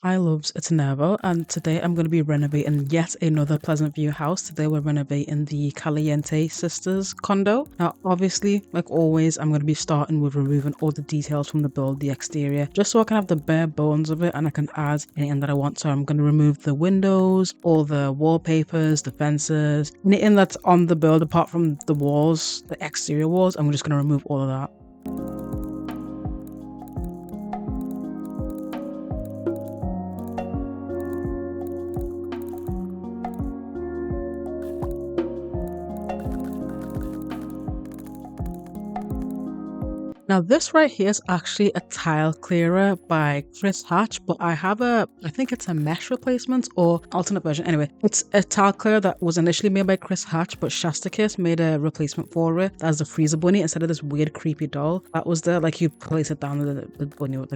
Hi loves, it's Nervo, and today I'm going to be renovating yet another Pleasant View house. Today we're renovating the Caliente sisters condo. Now obviously, like always, I'm going to be starting with removing all the details from the build, the exterior, just so I can have the bare bones of it and I can add anything that I want. So I'm going to remove the windows, all the wallpapers, the fences, anything that's on the build apart from the walls, the exterior walls. I'm just going to remove all of that. Now this right here is actually a tile clearer by Chris Hatch, but I think it's a mesh replacement or alternate version. Anyway, it's a tile clearer that was initially made by Chris Hatch, but Shasta Kiss made a replacement for it as the freezer bunny instead of this weird creepy doll that was there. Like you place it down and the bunny would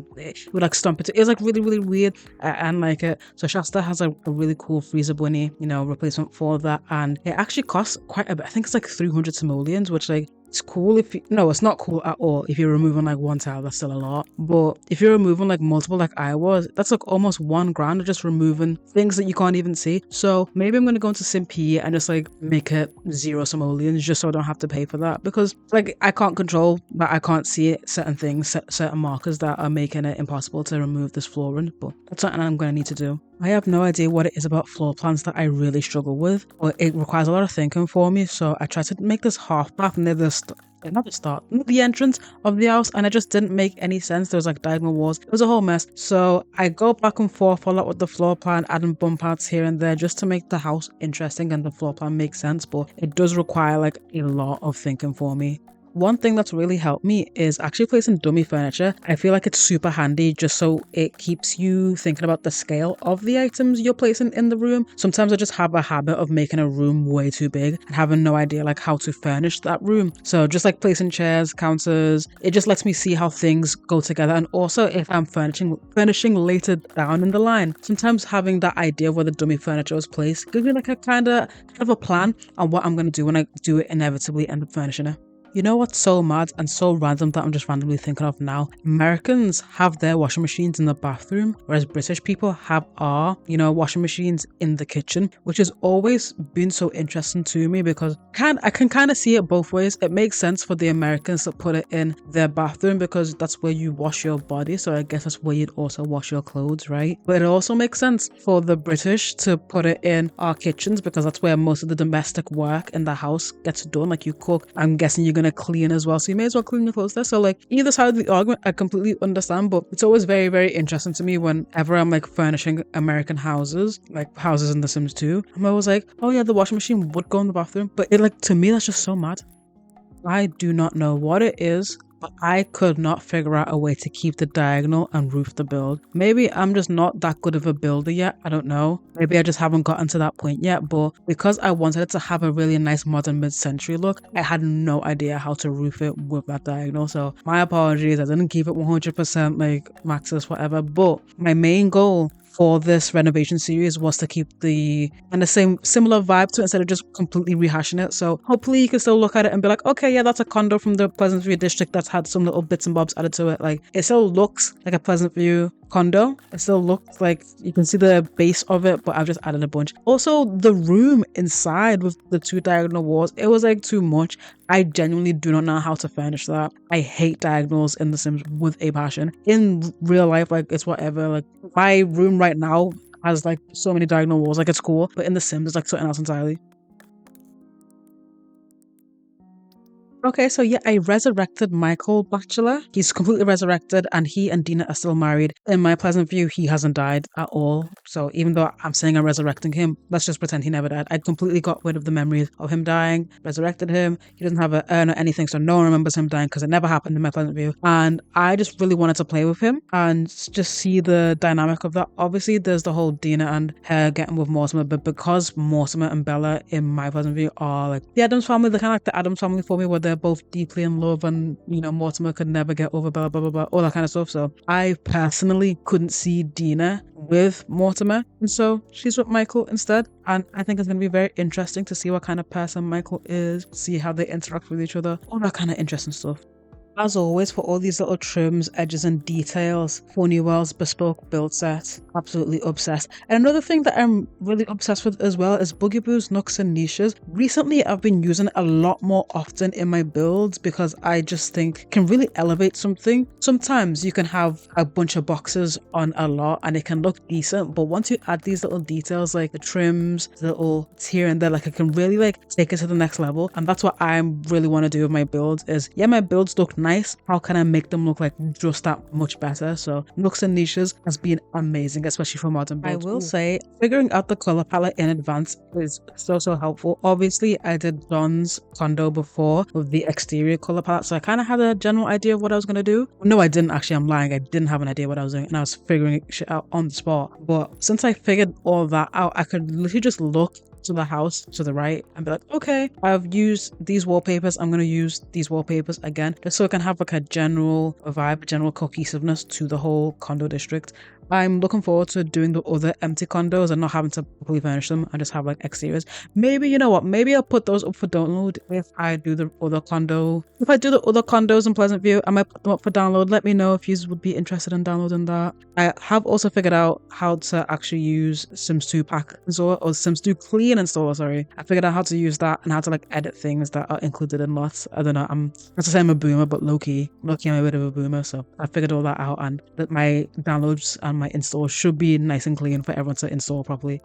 like stomp it. It was like really, really weird and like it. So Shasta has a really cool freezer bunny, replacement for that. And it actually costs quite a bit. I think it's like 300 simoleons, which like, it's cool no, it's not cool at all if you're removing like one tile. That's still a lot, but if you're removing like multiple like I was, that's like almost $1,000 of just removing things that you can't even see. So maybe I'm gonna go into Simpy and just like make it 0 simoleons just so I don't have to pay for that, because like I can't control that. I can't see it, certain things, certain markers that are making it impossible to remove this flooring, but that's something I'm gonna need to do. I have no idea what it is about floor plans that I really struggle with, but it requires a lot of thinking for me. So I tried to make this half bath near the entrance of the house, and it just didn't make any sense. There was like diagonal walls. It was a whole mess. So I go back and forth a lot with the floor plan, adding bump outs here and there just to make the house interesting and the floor plan make sense, but it does require like a lot of thinking for me. One thing that's really helped me is actually placing dummy furniture. I feel like it's super handy just so it keeps you thinking about the scale of the items you're placing in the room. Sometimes I just have a habit of making a room way too big and having no idea like how to furnish that room. So just like placing chairs, counters, it just lets me see how things go together. And also if I'm furnishing later down in the line, sometimes having that idea of where the dummy furniture is placed gives me like a kind of a plan on what I'm going to do when I do it inevitably end up furnishing it. You know what's so mad and so random that I'm just randomly thinking of now? Americans have their washing machines in the bathroom, whereas British people have our, washing machines in the kitchen, which has always been so interesting to me because I can kind of see it both ways. It makes sense for the Americans to put it in their bathroom because that's where you wash your body, so I guess that's where you'd also wash your clothes, right? But it also makes sense for the British to put it in our kitchens because that's where most of the domestic work in the house gets done. Like you cook, I'm guessing you're gonna clean as well, so you may as well clean your clothes there. So like either side of the argument I completely understand, but it's always very, very interesting to me whenever I'm like furnishing American houses, like houses in The Sims 2. I'm always like, oh yeah, the washing machine would go in the bathroom, but it like, to me that's just so mad. I do not know what it is, but I could not figure out a way to keep the diagonal and roof the build. Maybe I'm just not that good of a builder yet, I don't know. Maybe I just haven't gotten to that point yet, but because I wanted it to have a really nice modern mid-century look, I had no idea how to roof it with that diagonal. So my apologies, I didn't keep it 100% like maxis whatever, but my main goal for this renovation series was to keep the similar vibe to it instead of just completely rehashing it. So hopefully you can still look at it and be like, okay, yeah, that's a condo from the Pleasant View district that's had some little bits and bobs added to it. Like it still looks like a Pleasant View condo. It still looks like you can see the base of it, but I've just added a bunch. Also, the room inside with the 2 diagonal walls, it was like too much. I genuinely do not know how to furnish that. I hate diagonals in The Sims with a passion. In real life, like it's whatever. Like my room right now has like so many diagonal walls, like it's cool, but in The Sims it's like something else entirely. Okay, so yeah, I resurrected Michael Bachelor. He's completely resurrected and he and Dina are still married. In my Pleasant View, he hasn't died at all. So even though I'm saying I'm resurrecting him, let's just pretend he never died. I completely got rid of the memories of him dying, resurrected him. He doesn't have an urn or anything, so no one remembers him dying because it never happened in my Pleasant View. And I just really wanted to play with him and just see the dynamic of that. Obviously, there's the whole Dina and her getting with Mortimer, but because Mortimer and Bella in my Pleasant View are like the Addams family, they're kind of like the Addams family for me, where they're both deeply in love and Mortimer could never get over Bella, blah blah blah, all that kind of stuff. So I personally couldn't see Dina with Mortimer, and so she's with Michael instead. And I think it's going to be very interesting to see what kind of person Michael is, see how they interact with each other, all that kind of interesting stuff. As always, for all these little trims, edges, and details, Honeywell's bespoke build set. Absolutely obsessed. And another thing that I'm really obsessed with as well is Boogierboo's nooks and niches. Recently, I've been using it a lot more often in my builds because I just think it can really elevate something. Sometimes you can have a bunch of boxes on a lot and it can look decent, but once you add these little details like the trims, the little here and there, like it can really like take it to the next level. And that's what I really want to do with my builds is, yeah, my builds look nice. How can I make them look like just that much better? So nooks and niches has been amazing, especially for modern builds. I will say figuring out the color palette in advance is so helpful. Obviously, I did John's condo before with the exterior color palette, so I kind of had a general idea of what I was going to do. No, I didn't actually. I'm lying. I didn't have an idea what I was doing, and I was figuring shit out on the spot. But since I figured all that out, I could literally just look to the house to the right and be like, okay, I've used these wallpapers, I'm going to use these wallpapers again, just so I can have like a general vibe, general cohesiveness to the whole condo district. I'm looking forward to doing the other empty condos and not having to fully furnish them and just have like exteriors. Maybe, you know what, maybe I'll put those up for download if I do the other condo. If I do the other condos in Pleasant View, I might put them up for download. Let me know if you would be interested in downloading that. I have also figured out how to actually use Sims 2 pack installer or Sims 2 clean installer, sorry. I figured out how to use that and how to like edit things that are included in lots. I don't know, as I say, I'm a boomer, but low-key I'm a bit of a boomer, so I figured all that out, and that my downloads and my install should be nice and clean for everyone to install properly.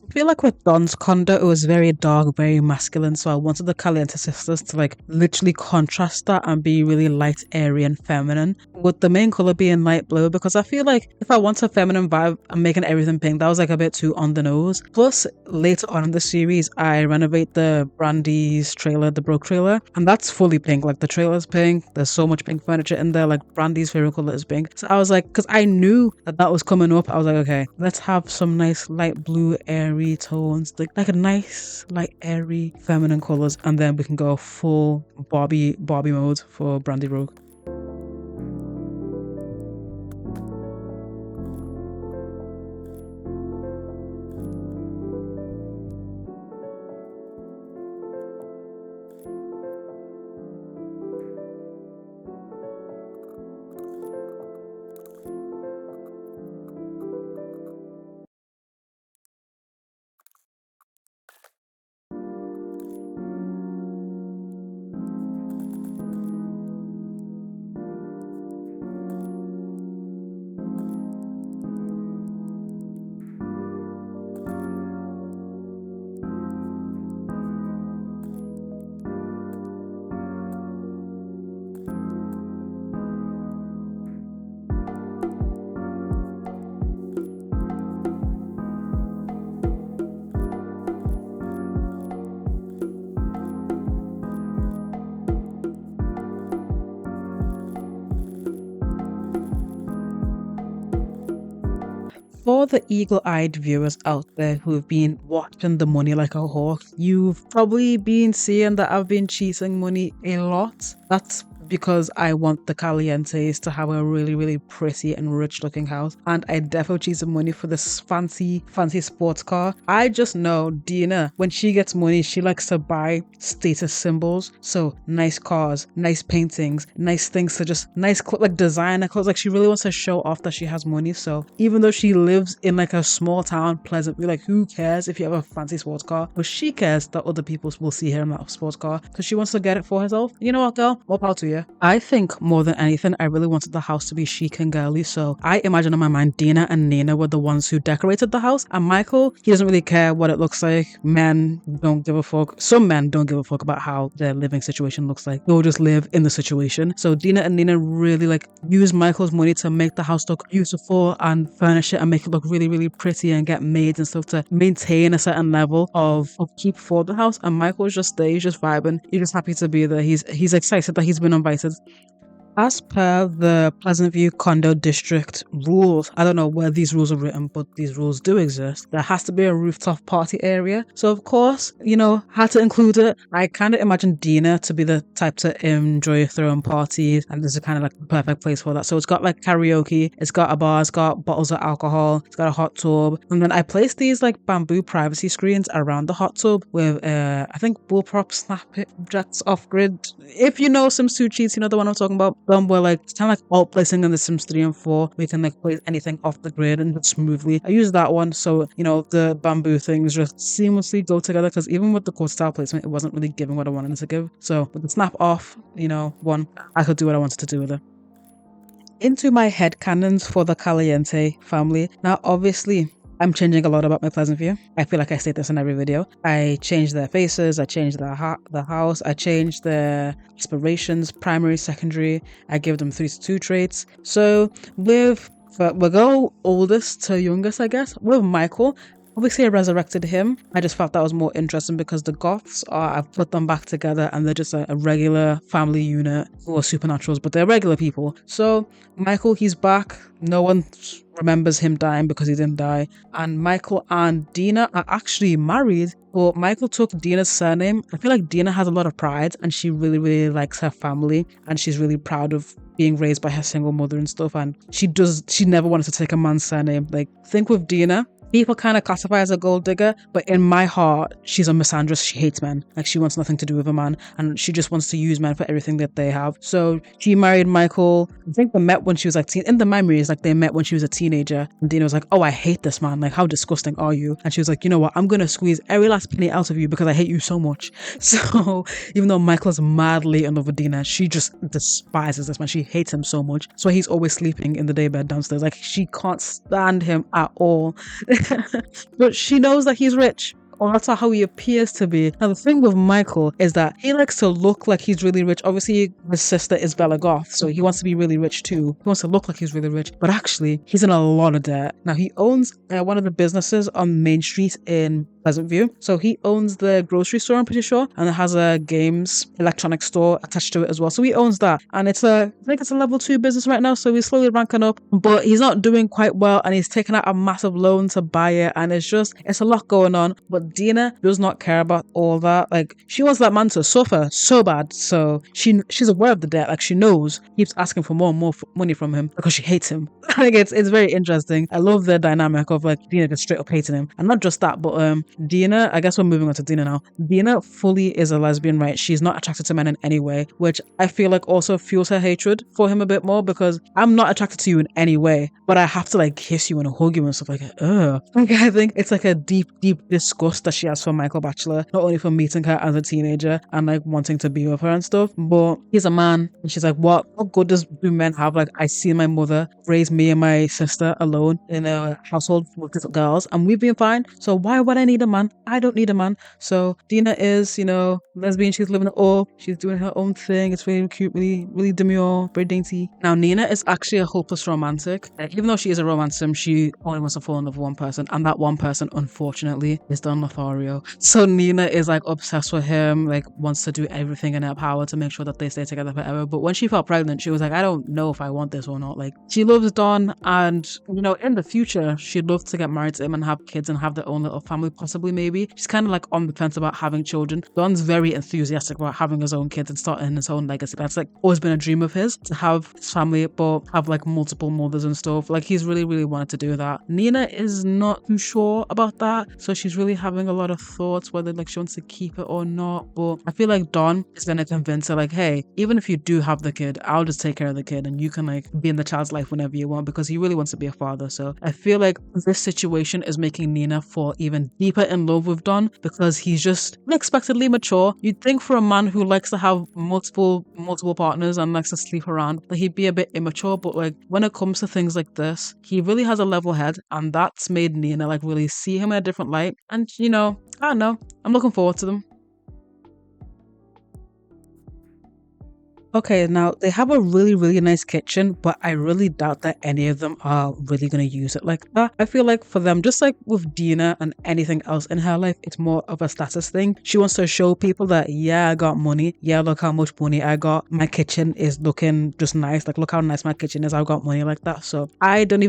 I feel like with Don's condo, it was very dark, very masculine. So I wanted the Caliente sisters to like literally contrast that and be really light, airy, and feminine, with the main color being light blue. Because I feel like if I want a feminine vibe, I'm making everything pink. That was like a bit too on the nose. Plus, later on in the series, I renovate the Brandy's trailer, the Broke trailer, and that's fully pink. Like the trailer's pink. There's so much pink furniture in there. Like Brandy's favorite color is pink. So I was like, because I knew that was coming up, I was like, okay, let's have some nice light blue, airy tones, like a nice light airy feminine colors, and then we can go full Barbie mode for Brandy Rogue. For the eagle-eyed viewers out there who have been watching the money like a hawk, you've probably been seeing that I've been cheating money a lot. That's because I want the Calientes to have a really pretty and rich looking house, and I definitely choose some money for this fancy sports car. I just know Dina, when she gets money, she likes to buy status symbols. So nice cars, nice paintings, nice things to just nice like designer clothes. Like she really wants to show off that she has money. So even though she lives in like a small town, Pleasantville, like who cares if you have a fancy sports car? But she cares that other people will see her in that sports car because she wants to get it for herself. You know what, girl? More power to you. area. I think more than anything, I really wanted the house to be chic and girly. So I imagine in my mind, Dina and Nina were the ones who decorated the house. And Michael, he doesn't really care what it looks like. Men don't give a fuck. Some men don't give a fuck about how their living situation looks like. They'll just live in the situation. So Dina and Nina really like use Michael's money to make the house look beautiful and furnish it and make it look really, really pretty and get maids and stuff to maintain a certain level of keep for the house. And Michael's just there, he's just vibing. He's just happy to be there. He's excited that he's been invited. As per the Pleasant View Condo District rules, I don't know where these rules are written, but these rules do exist. There has to be a rooftop party area. So of course, had to include it. I kind of imagine Dina to be the type to enjoy throwing parties, and this is kind of like the perfect place for that. So it's got like karaoke, it's got a bar, it's got bottles of alcohol, it's got a hot tub. And then I placed these like bamboo privacy screens around the hot tub with I think bullprop snap objects off grid. If you know Sims 2 cheats, you know the one I'm talking about. Where like it's kind of like alt placing in the Sims 3 and 4, we can like place anything off the grid and just smoothly. I use that one, so the bamboo things just seamlessly go together, because even with the core style placement, it wasn't really giving what I wanted it to give. So with the snap off, one, I could do what I wanted to do with it. Into my headcanons for the Caliente family. Now obviously, I'm changing a lot about my Pleasant View. I feel like I say this in every video. I changed their faces, I changed the house, I changed their aspirations, primary, secondary. I give them 3-2 traits. So we'll go oldest to youngest, I guess. With Michael, obviously I resurrected him. I just felt that was more interesting because the Goths I've put them back together and they're just a regular family unit who are supernaturals, but they're regular people. So Michael, he's back. No one remembers him dying because he didn't die. And Michael and Dina are actually married, but Michael took Dina's surname. I feel like Dina has a lot of pride and she really, really likes her family and she's really proud of being raised by her single mother and stuff. And she never wanted to take a man's surname. Like, think with Dina, people kind of classify as a gold digger, but in my heart, she's a misandrist. She hates men. Like, she wants nothing to do with a man, and she just wants to use men for everything that they have. So she married Michael. I think they met when she was like in the memories, like they met when she was a teenager. And Dina was like, "Oh, I hate this man. Like, how disgusting are you?" And she was like, "You know what? I'm gonna squeeze every last penny out of you because I hate you so much." So even though Michael's madly in love with Dina, she just despises this man. She hates him so much. So he's always sleeping in the daybed downstairs. Like, she can't stand him at all. But she knows that he's rich, or that's how he appears to be. Now the thing with Michael is that he likes to look like he's really rich. Obviously his sister is Bella Goth, so he wants to be really rich too. He wants to look like he's really rich, but actually he's in a lot of debt. Now he owns one of the businesses on Main Street in Pleasant View. So he owns the grocery store, I'm pretty sure, and it has a games electronics store attached to it as well. So he owns that, and I think it's a level 2 business right now. So he's slowly ranking up, but he's not doing quite well, and he's taken out a massive loan to buy it, and it's a lot going on. But Dina does not care about all that. Like, she wants that man to suffer so bad, so she's aware of the debt. Like, she knows, keeps asking for more and more money from him because she hates him. I think it's very interesting. I love the dynamic of like Dina just straight up hating him, and not just that, but Dina, I guess we're moving on to Dina now. Dina fully is a lesbian, right? She's not attracted to men in any way, which I feel like also fuels her hatred for him a bit more, because I'm not attracted to you in any way, but I have to like kiss you and hug you and stuff like, ugh. Like, I think it's like a deep disgust that she has for Michael Batchelor, not only for meeting her as a teenager and like wanting to be with her and stuff, but he's a man. And she's like, what good do men have? Like, I see my mother raise me and my sister alone in a household with different girls, and we've been fine. So why would I need a man? I don't need a man. So Dina is, lesbian. She's living it up. She's doing her own thing. It's really cute, really, really demure, very dainty. Now, Nina is actually a hopeless romantic. Even though she is a romance sim, she only wants to fall in love with one person, and that one person, unfortunately, is Don Lothario. So Nina is like obsessed with him, like wants to do everything in her power to make sure that they stay together forever. But when she felt pregnant, she was like, I don't know if I want this or not. Like, she loves Don, and in the future, she'd love to get married to him and have kids and have their own little family, possibly, maybe. She's kind of like on the fence about having children. Don's very enthusiastic about having his own kids and starting his own legacy. That's like always been a dream of his, to have his family, but have like multiple mothers and stuff. Like, he's really, really wanted to do that. Nina is not too sure about that, so she's really having a lot of thoughts whether like she wants to keep it or not. But I feel like Don is gonna convince her, like, hey, even if you do have the kid, I'll just take care of the kid and you can like be in the child's life whenever you want, because he really wants to be a father. So I feel like this situation is making Nina fall even deeper super in love with Don because he's just unexpectedly mature. You'd think for a man who likes to have multiple partners and likes to sleep around that he'd be a bit immature, but like when it comes to things like this, he really has a level head, and that's made Nina like really see him in a different light. And I don't know, I'm looking forward to them. Okay, now they have a really, really nice kitchen, but I really doubt that any of them are really going to use it like that. I feel like for them, just like with Dina and anything else in her life, it's more of a status thing. She wants to show people that, yeah, I got money. Yeah, look how much money I got. My kitchen is looking just nice. Like, look how nice my kitchen is. I've got money like that. So I don't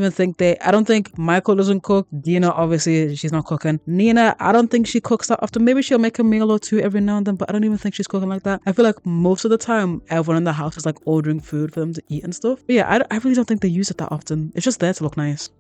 think Michael doesn't cook. Dina, obviously, she's not cooking. Nina, I don't think she cooks that often. Maybe she'll make a meal or two every now and then, but I don't even think she's cooking like that. I feel like most of the time, everyone in the house is like ordering food for them to eat and stuff. But yeah, I really don't think they use it that often. It's just there to look nice.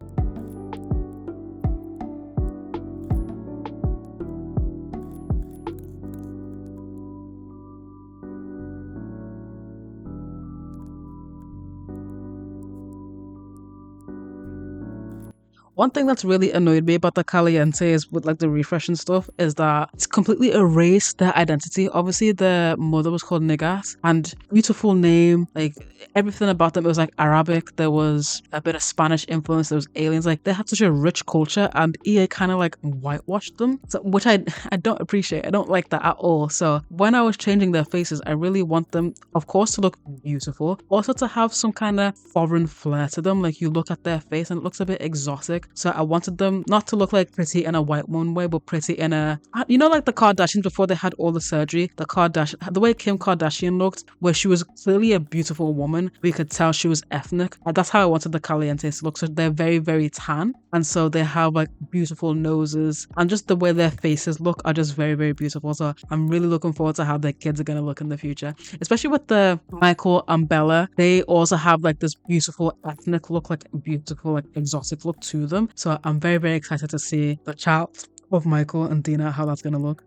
One thing that's really annoyed me about the Caliente is with like the refresh and stuff is that it's completely erased their identity. Obviously, the mother was called Nigas, and beautiful name, like everything about them, it was like Arabic. There was a bit of Spanish influence. There was aliens. Like they had such a rich culture, and EA kind of like whitewashed them, so, which I don't appreciate. I don't like that at all. So when I was changing their faces, I really want them, of course, to look beautiful, also to have some kind of foreign flair to them. Like you look at their face and it looks a bit exotic. So I wanted them not to look like pretty in a white one way, but pretty in a, like the Kardashians before they had all the surgery. The way Kim Kardashian looked, where she was clearly a beautiful woman, we could tell she was ethnic. That's how I wanted the Calientes to look. So they're very, very tan, and so they have like beautiful noses, and just the way their faces look are just very, very beautiful. So I'm really looking forward to how their kids are gonna look in the future, especially with the Michael and Bella. They also have like this beautiful ethnic look, like beautiful, like exotic look to them. So I'm very, very excited to see the child of Michael and Dina, how that's going to look.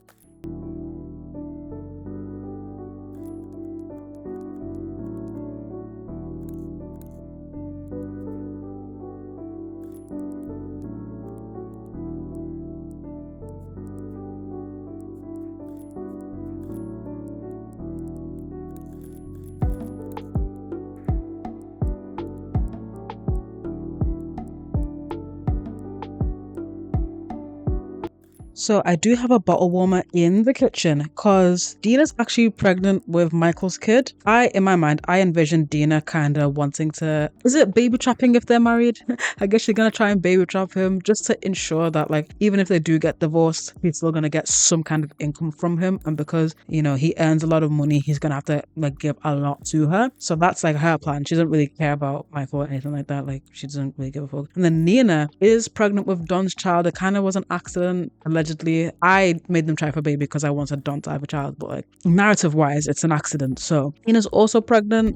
So I do have a bottle warmer in the kitchen because Dina's actually pregnant with Michael's kid. In my mind, I envision Dina kind of wanting to, is it baby trapping if they're married? I guess she's going to try and baby trap him just to ensure that like, even if they do get divorced, he's still going to get some kind of income from him. And because, he earns a lot of money, he's going to have to like give a lot to her. So that's like her plan. She doesn't really care about Michael or anything like that. Like she doesn't really give a fuck. And then Nina is pregnant with Don's child. It kind of was an accident, allegedly. I made them try for baby because I wanted Don to have a child, but like narrative wise, it's an accident. So Nina's also pregnant.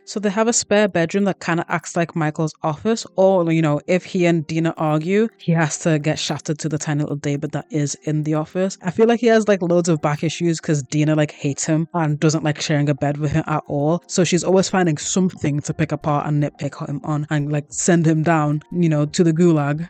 So they have a spare bedroom that kind of acts like Michael's office, or if he and Dina argue, he has to get shafted to the tiny little David that is in the office. I feel like he has like loads of back issues because Dina like hates him and doesn't like sharing a bed with him at all. So she's always finding something to pick apart and nitpick him on and like send him down, to the gulag.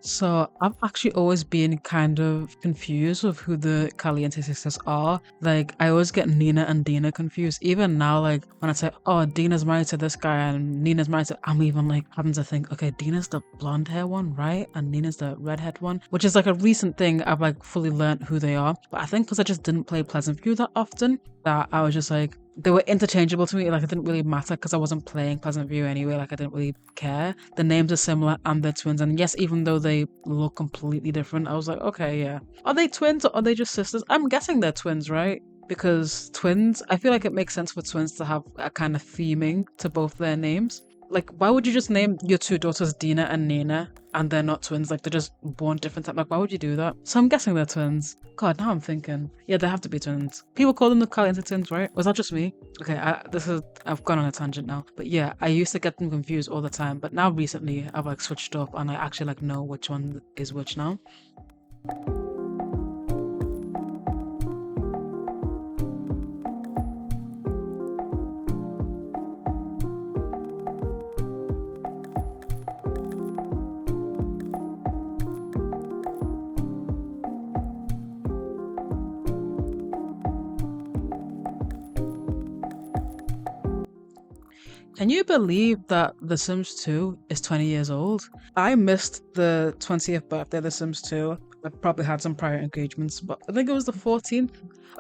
So I've actually always been kind of confused with who the Caliente sisters are. Like I always get Nina and Dina confused. Even now, like when I say, oh, Dina's married to this guy and Nina's married to, I'm even like having to think, okay, Dina's the blonde hair one, right? And Nina's the redhead one, which is like a recent thing I've like fully learned who they are. But I think because I just didn't play Pleasant View that often, that I was just like, they were interchangeable to me. Like it didn't really matter because I wasn't playing Pleasant View anyway. Like I didn't really care. The names are similar and they're twins. And yes, even though they look completely different, I was like, okay, yeah. Are they twins or are they just sisters? I'm guessing they're twins, right? Because twins, I feel like it makes sense for twins to have a kind of theming to both their names. Like, why would you just name your two daughters Dina and Nina and they're not twins? Like, they're just born different time. Like, why would you do that? So I'm guessing they're twins. God, now I'm thinking. Yeah, they have to be twins. People call them the Caliente twins, right? Was that just me? Okay, I've gone on a tangent now. But yeah, I used to get them confused all the time. But now recently, I've like switched up and I actually like know which one is which now. Can you believe that The Sims 2 is 20 years old? I missed the 20th birthday of The Sims 2. I probably had some prior engagements, but I think it was the 14th.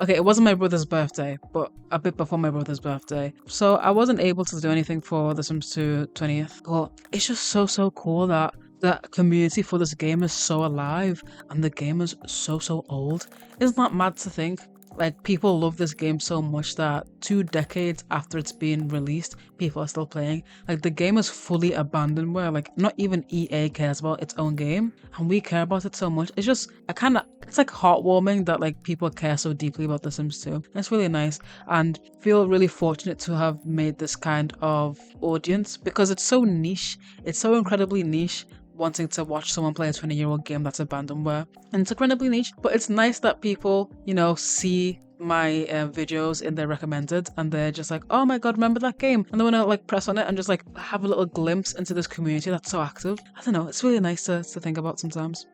Okay, it wasn't my brother's birthday, but a bit before my brother's birthday. So I wasn't able to do anything for The Sims 2 20th. But it's just so cool that the community for this game is so alive and the game is so old. Isn't that mad to think? Like, people love this game so much that 2 decades after it's been released, people are still playing. Like, the game is fully abandoned where, like, not even EA cares about its own game, and we care about it so much. It's just, it's like heartwarming that, like, people care so deeply about The Sims 2. It's really nice, and feel really fortunate to have made this kind of audience because it's so niche. It's so incredibly niche, wanting to watch someone play a 20-year-old game that's abandonware. And it's incredibly niche, but it's nice that people, see my videos in their recommended and they're just like, oh my god, remember that game? And they want to like press on it and just like have a little glimpse into this community that's so active. I don't know, it's really nice to think about sometimes.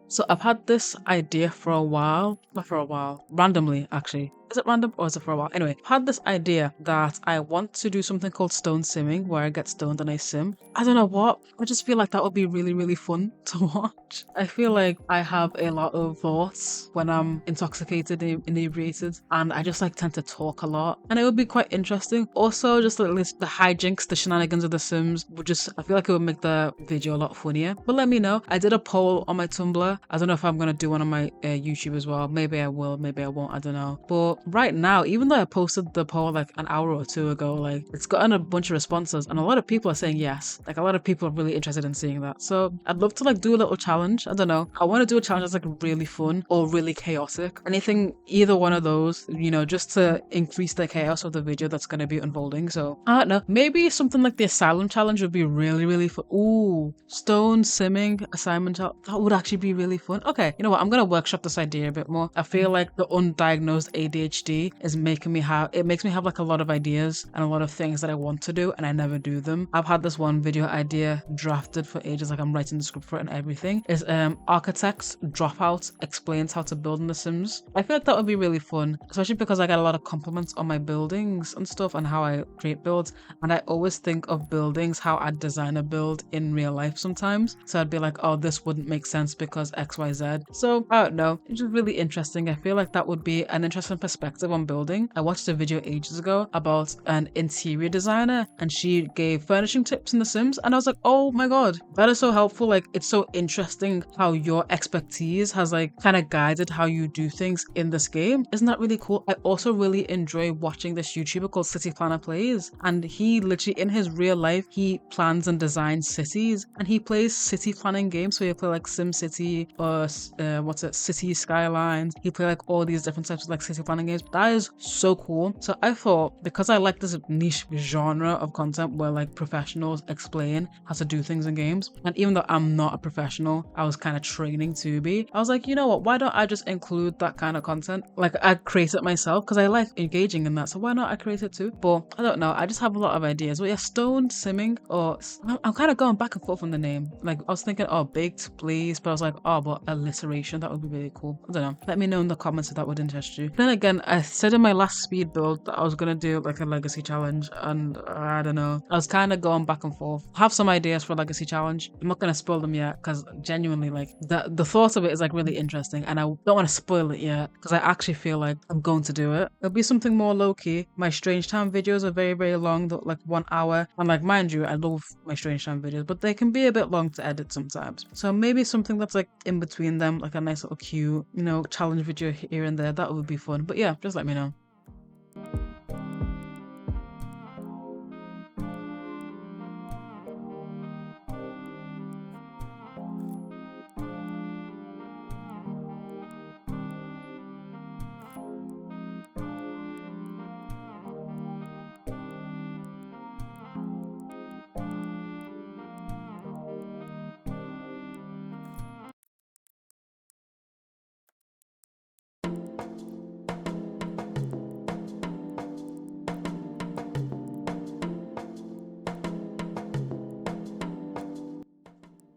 So I've had this idea for a while, not for a while, randomly actually. Is it random or is it for a while? Anyway, I've had this idea that I want to do something called stone simming where I get stoned and I sim. I don't know what, I just feel like that would be really fun to watch. I feel like I have a lot of thoughts when I'm intoxicated and inebriated and I just like tend to talk a lot and it would be quite interesting. Also, just like the hijinks, the shenanigans of the Sims would just, I feel like it would make the video a lot funnier. But let me know. I did a poll on my Tumblr. I don't know if I'm gonna do one on my YouTube as well. Maybe I will, maybe I won't, I don't know. But right now, even though I posted the poll like an hour or two ago, like it's gotten a bunch of responses and a lot of people are saying yes. Like a lot of people are really interested in seeing that. So I'd love to like do a little challenge. I don't know. I want to do a challenge that's like really fun or really chaotic. Anything, either one of those, just to increase the chaos of the video that's going to be unfolding. So I don't know. Maybe something like the asylum challenge would be really fun. Ooh, stone simming assignment challenge. That would actually be really fun. Okay, you know what? I'm going to workshop this idea a bit more. I feel like the undiagnosed ADHD is makes me have like a lot of ideas and a lot of things that I want to do and I never do them. I've had this one video idea drafted for ages, like I'm writing the script for it and everything. Is Architects Dropout explains how to build in The Sims. I feel like that would be really fun, especially because I get a lot of compliments on my buildings and stuff and how I create builds, and I always think of buildings how I'd design a build in real life sometimes. So I'd be like, oh, this wouldn't make sense because XYZ. So I don't know, it's just really interesting. I feel like that would be an interesting perspective on building. I watched a video ages ago about an interior designer and she gave furnishing tips in The Sims and I was like, oh my god, that is so helpful. Like, it's so interesting how your expertise has like kind of guided how you do things in this game. Isn't that really cool? I also really enjoy watching this YouTuber called City Planner Plays, and he literally in his real life he plans and designs cities and he plays city planning games. So he'll play like Sim City or City Skylines. He play like all these different types of like city planning games. That is so cool. So I thought, because I like this niche genre of content where like professionals explain how to do things in games, and even though I'm not a professional, I was kind of training to be, I was like, you know what, why don't I just include that kind of content? Like, I create it myself because I like engaging in that, so why not I create it too? But I don't know, I just have a lot of ideas. But yeah, stone simming, or I'm kind of going back and forth on the name. Like, I was thinking, oh, baked please, but I was like, oh, but alliteration, that would be really cool. I don't know, let me know in the comments if that would interest you. Then again, I said in my last speed build that I was gonna do like a legacy challenge, and I don't know, I was kind of going back and forth. I have some ideas for a legacy challenge. I'm not gonna spoil them yet because genuinely, like, the thought of it is like really interesting, and I don't want to spoil it yet because I actually feel like I'm going to do it. It'll be something more low-key. My Strange Town videos are very, very long, like 1 hour, and like, mind you, I love my Strange Town videos, but they can be a bit long to edit sometimes. So maybe something that's like in between them, like a nice little cute, you know, challenge video here and there. That would be fun. But yeah, just let me know.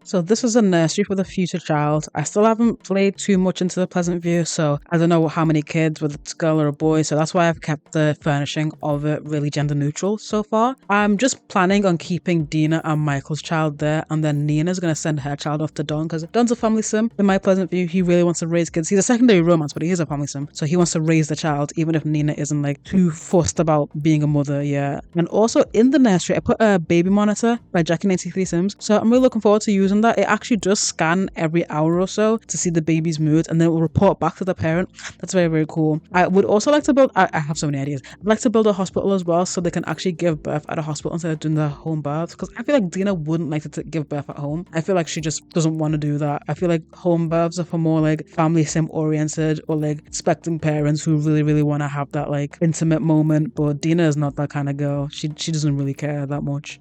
So this is a nursery for the future child. I still haven't played too much into the Pleasant View, so I don't know how many kids, whether it's a girl or a boy, so that's why I've kept the furnishing of it really gender neutral so far. I'm just planning on keeping Dina and Michael's child there, and then Nina's going to send her child off to Don, because Don's a family sim. In my Pleasant View, he really wants to raise kids. He's a secondary romance, but he is a family sim, so he wants to raise the child, even if Nina isn't like too fussed about being a mother yet. And also in the nursery, I put a baby monitor by Jackie93 Sims, so I'm really looking forward to using that. It actually does scan every hour or so to see the baby's mood, and then it will report back to the parent. That's very, very cool. I would also like to build, I have so many ideas. I'd like to build a hospital as well, so they can actually give birth at a hospital instead of doing their home births, because I feel like Dina wouldn't like to give birth at home. I feel like she just doesn't want to do that. I feel like home births are for more like family sim oriented, or like expecting parents who really, really want to have that like intimate moment. But Dina is not that kind of girl. She doesn't really care that much.